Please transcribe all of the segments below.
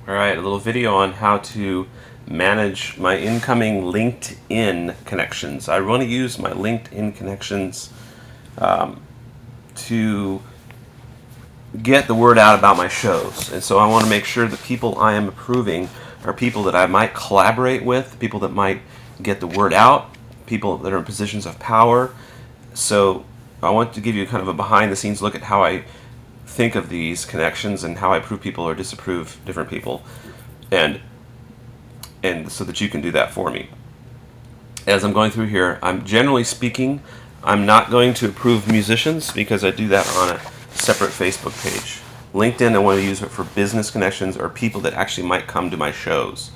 Alright, a little video on how to manage my incoming LinkedIn connections. I want to use my LinkedIn connections to get the word out about my shows. And so I want to make sure the people I am approving are people that I might collaborate with, people that might get the word out, people that are in positions of power. So I want to give you kind of a behind the scenes look at how I think of these connections and how I approve people or disapprove different people, and so that you can do that for me. As I'm going through here, I'm generally speaking, I'm not going to approve musicians because I do that on a separate Facebook page. LinkedIn, I want to use it for business connections or people that actually might come to my shows.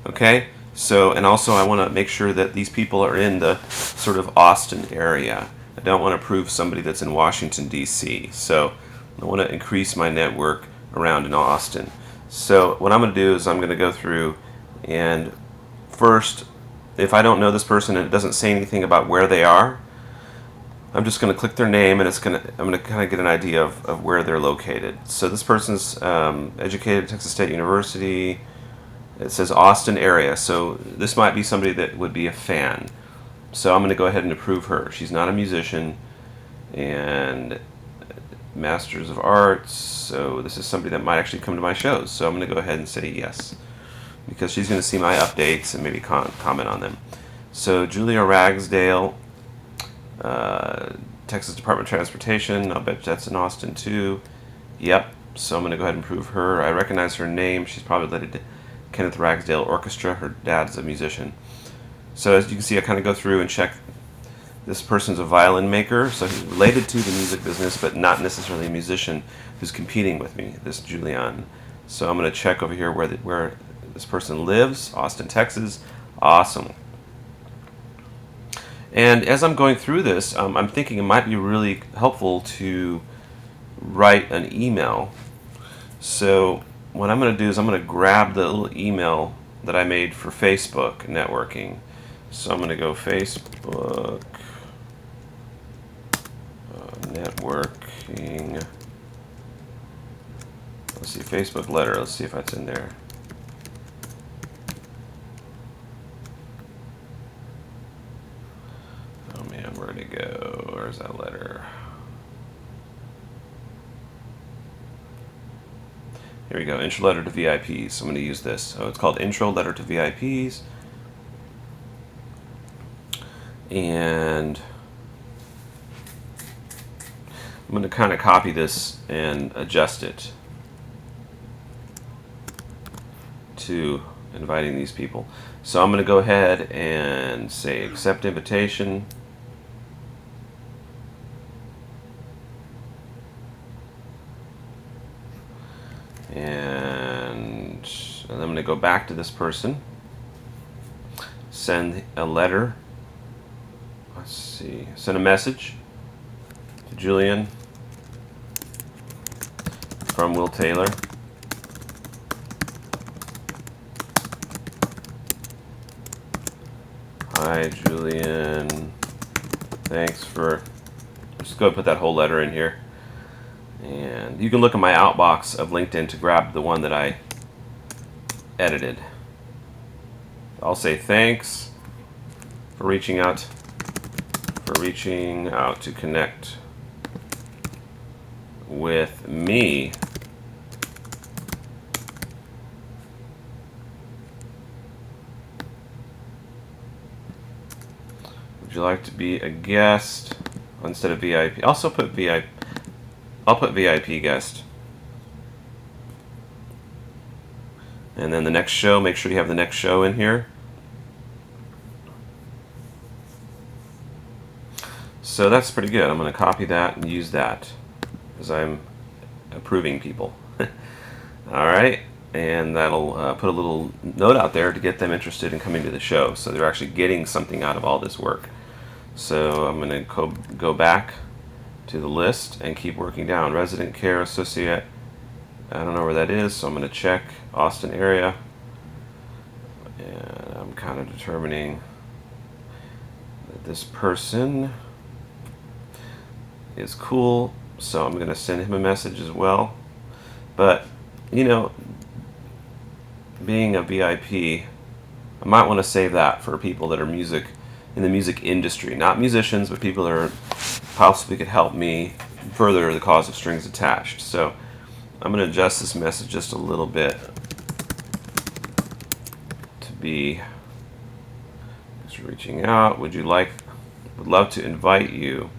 Okay? So, and also I want to make sure that these people are in the sort of Austin area. I don't want to approve somebody that's in Washington, D.C. So I want to increase my network around in Austin. So what I'm going to do is I'm going to go through and first, if I don't know this person and it doesn't say anything about where they are, I'm just going to click their name and I'm going to kind of get an idea of where they're located. So this person's educated at Texas State University. It says Austin area, so this might be somebody that would be a fan. So I'm going to go ahead and approve her. She's not a musician, and Masters of Arts, so this is somebody that might actually come to my shows. So I'm going to go ahead and say yes, because she's going to see my updates and maybe comment on them. So Julia Ragsdale, Texas Department of Transportation, I'll bet that's in Austin too. Yep, so I'm going to go ahead and approve her. I recognize her name. She's probably related to Kenneth Ragsdale Orchestra. Her dad's a musician. So as you can see, I kind of go through and check. This person's a violin maker, so he's related to the music business, but not necessarily a musician who's competing with me, this Julian. So I'm going to check over here where this person lives, Austin, Texas. Awesome. And as I'm going through this, I'm thinking it might be really helpful to write an email. So what I'm going to do is I'm going to grab the little email that I made for Facebook networking. So I'm going to go Facebook networking. Let's see, Facebook letter. Let's see if that's in there. Oh man, where'd it go? Where's that letter? Here we go, intro letter to VIPs. So I'm going to use this. So it's called intro letter to VIPs. And I'm going to kind of copy this and adjust it to inviting these people. So I'm going to go ahead and say accept invitation. And I'm going to go back to this person, send a letter. Let's see, send a message to Julian from Will Taylor. Hi Julian, thanks for, just go put that whole letter in here. And you can look at my outbox of LinkedIn to grab the one that I edited. I'll say thanks for reaching out to connect with me. Would you like to be a guest instead of VIP? Also put VIP. I'll put VIP guest. And then the next show, make sure you have the next show in here. So that's pretty good. I'm going to copy that and use that as I'm approving people. Alright, and that'll put a little note out there to get them interested in coming to the show, so they're actually getting something out of all this work. So I'm going to go back to the list and keep working down. Resident care associate, I don't know where that is, so I'm going to check Austin area, and I'm kind of determining that this person is cool, so I'm going to send him a message as well. But you know, being a VIP, I might want to save that for people that are in the music industry, not musicians, but people that are possibly could help me further the cause of strings attached. So I'm going to adjust this message just a little bit to be just reaching out. Would love to invite you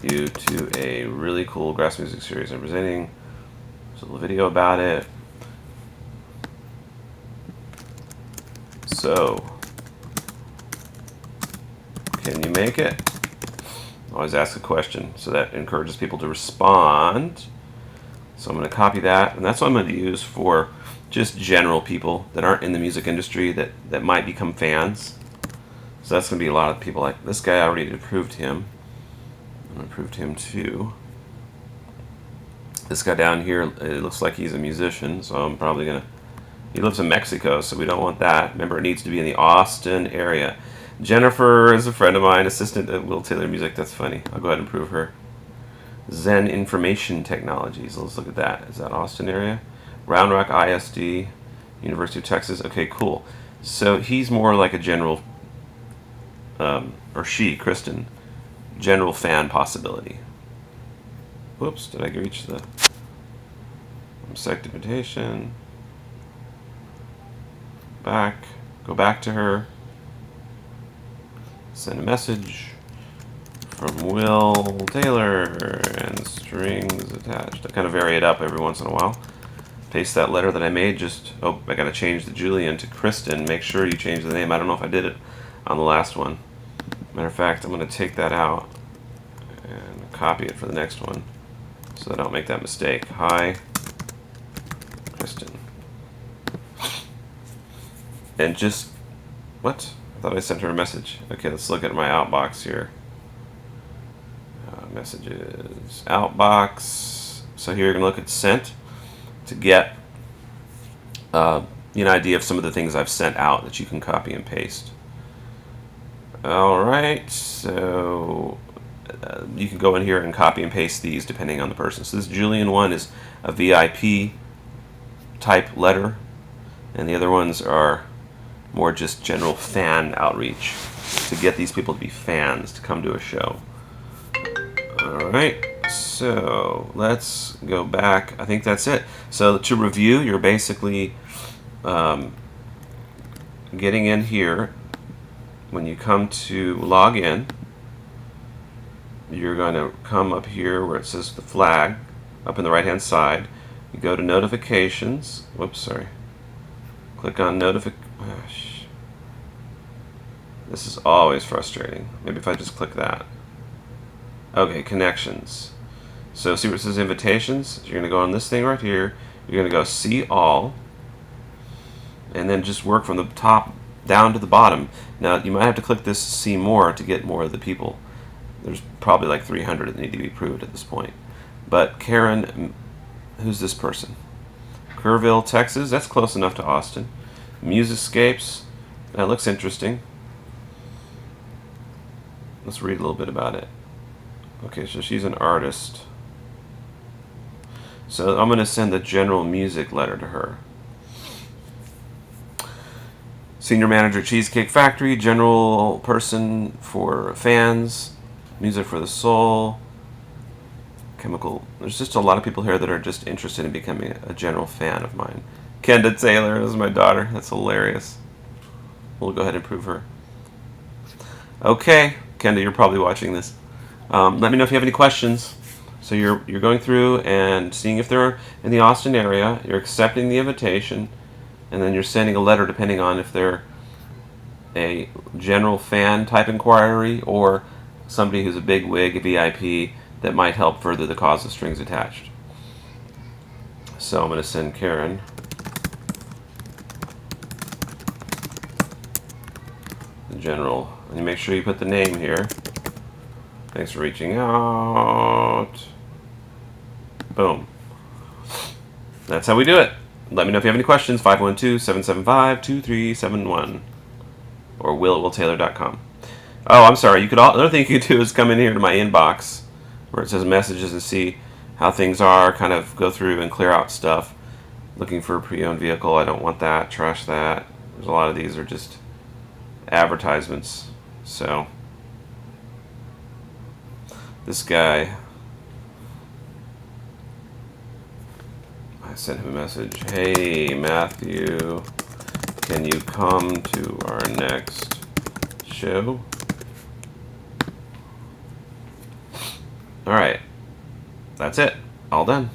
to a really cool grass music series I'm presenting. There's a little video about it. So, can you make it? Always ask a question, so that encourages people to respond. So I'm going to copy that, and that's what I'm going to use for just general people that aren't in the music industry that might become fans. So that's going to be a lot of people like, this guy, I already approved him. I approved him too. This guy down here, it looks like he's a musician, so I'm probably going to... He lives in Mexico, so we don't want that. Remember, it needs to be in the Austin area. Jennifer is a friend of mine, assistant at Will Taylor Music. That's funny. I'll go ahead and prove her. Zen Information Technologies. Let's look at that. Is that Austin area? Round Rock ISD, University of Texas. Okay, cool. So he's more like a general, or she, Kristen, general fan possibility. Whoops, did I reach the select invitation? Go back to her. Send a message from Will Taylor and strings attached. I kind of vary it up every once in a while. Paste that letter that I made. I got to change the Julian to Kristen. Make sure you change the name. I don't know if I did it on the last one. Matter of fact, I'm going to take that out and copy it for the next one so that I don't make that mistake. Hi, Kristen. And just, what? I thought I sent her a message. Okay, let's look at my outbox here. Messages, outbox. So here you're going to look at sent to get an idea of some of the things I've sent out that you can copy and paste. All right, so you can go in here and copy and paste these depending on the person. So this Julian one is a VIP type letter, and the other ones are more just general fan outreach to get these people to be fans to come to a show. All right, so let's go back. I think that's it. So to review, you're basically getting in here. When you come to log in, you're going to come up here where it says the flag up in the right hand side. You go to notifications. Whoops, sorry. Click on notifications. This is always frustrating. Maybe if I just click that. Okay, connections. So see where it says invitations? You're going to go on this thing right here. You're going to go see all. And then just work from the top down to the bottom. Now, you might have to click this see more to get more of the people. There's probably like 300 that need to be approved at this point. But Karen, who's this person? Kerrville, Texas. That's close enough to Austin. Musescapes. That looks interesting. Let's read a little bit about it. Okay, so she's an artist. So I'm going to send the general music letter to her. Senior manager, Cheesecake Factory. General person for fans. Music for the soul. Chemical. There's just a lot of people here that are just interested in becoming a general fan of mine. Kenda Taylor is my daughter. That's hilarious. We'll go ahead and prove her. Okay, Kenda, you're probably watching this. Let me know if you have any questions. So you're going through and seeing if they're in the Austin area. You're accepting the invitation, and then you're sending a letter depending on if they're a general fan type inquiry or somebody who's a big wig, a VIP that might help further the cause of strings attached. So I'm going to send Karen. The general. And you make sure you put the name here. Thanks for reaching out. Boom. That's how we do it. Let me know if you have any questions. 512-775-2371 or will@willtaylor.com. Oh, I'm sorry. Another thing you could do is come in here to my inbox where it says messages and see how things are, kind of go through and clear out stuff. Looking for a pre-owned vehicle, I don't want that, trash that. There's a lot of these are just advertisements. So this guy, I sent him a message. Hey Matthew, can you come to our next show? Alright, that's it. All done.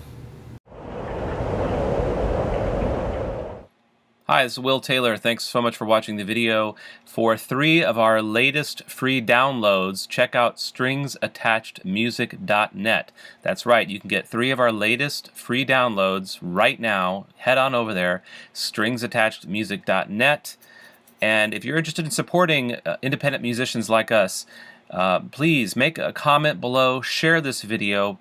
Hi, this is Will Taylor. Thanks so much for watching the video. For 3 of our latest free downloads, check out stringsattachedmusic.net. That's right, you can get 3 of our latest free downloads right now. Head on over there, stringsattachedmusic.net. And if you're interested in supporting independent musicians like us, please make a comment below, share this video,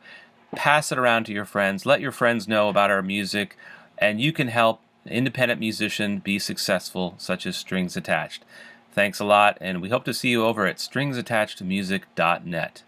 pass it around to your friends, let your friends know about our music, and you can help an independent musician be successful, such as Strings Attached. Thanks a lot, and we hope to see you over at stringsattachedmusic.net.